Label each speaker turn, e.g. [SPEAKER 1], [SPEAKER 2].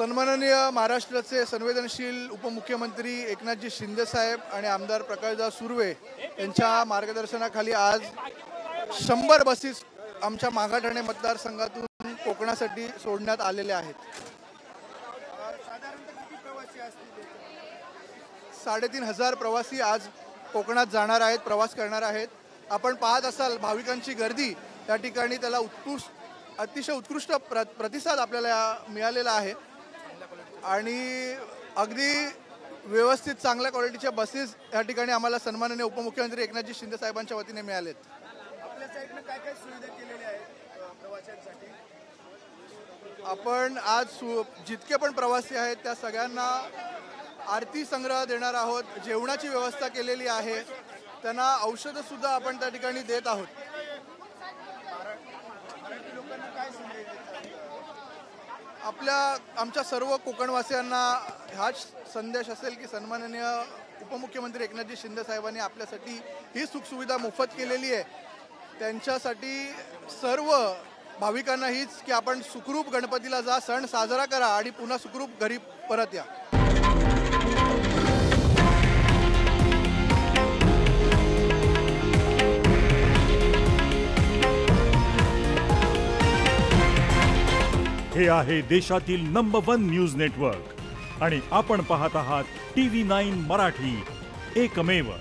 [SPEAKER 1] सन्माननीय महाराष्ट्राचे संवेदनशील उपमुख्यमंत्री एकनाथजी शिंदे साहेब आणि आमदार प्रकाशदास सुर्वे यांच्या मार्गदर्शनाखाली आज 100 बसेस आमच्या मागाठाणे मतदारसंघातून कोकणासाठी सोडण्यात आलेल्या आहेत। 3500 प्रवासी आज कोकणात जाणार आहेत, प्रवास करणार आहेत। आपण पाहत असाल भाविकांची गर्दी त्या ठिकाणी, त्याला अतिशय उत्कृष्ट प्रतिसाद आपल्याला मिळालेला आहे आणि अगदी व्यवस्थित चांगल्या क्वालिटीच्या बसेस या ठिकाणी आम्हाला सन्माननीय उपमुख्यमंत्री एकनाथजी शिंदे साहेबांच्या वतीने मिळालेत।
[SPEAKER 2] आपल्या साइडने काय काय सुविधा केलेल्या आहेत प्रवाशांसाठी?
[SPEAKER 1] आपण आज जितके पण प्रवासी आहेत त्या सगळ्यांना आरती संग्रह देणार आहोत, जेवणाची व्यवस्था केलेली आहे, त्यांना औषधं सुद्धा आपण त्या ठिकाणी देत आहोत। आमच्या सर्व कोकणवासियांना हाच संदेश असेल की सन्माननीय उपमुख्यमंत्री एकनाथजी शिंदे साहेबांनी आपल्यासाठी ही सुखसुविधा मोफत केलेली आहे। त्यांच्यासाठी सर्व भाविकांना हीच की आपण सुखरूप गणपतीला जा, सण साजरा करा आणि पुन्हा सुखरूप घरी परत या।
[SPEAKER 3] हे आहे देशातील नंबर 1 न्यूज नेटवर्क आणि आपण पाहत आहात TV9 मराठी, एकमेव।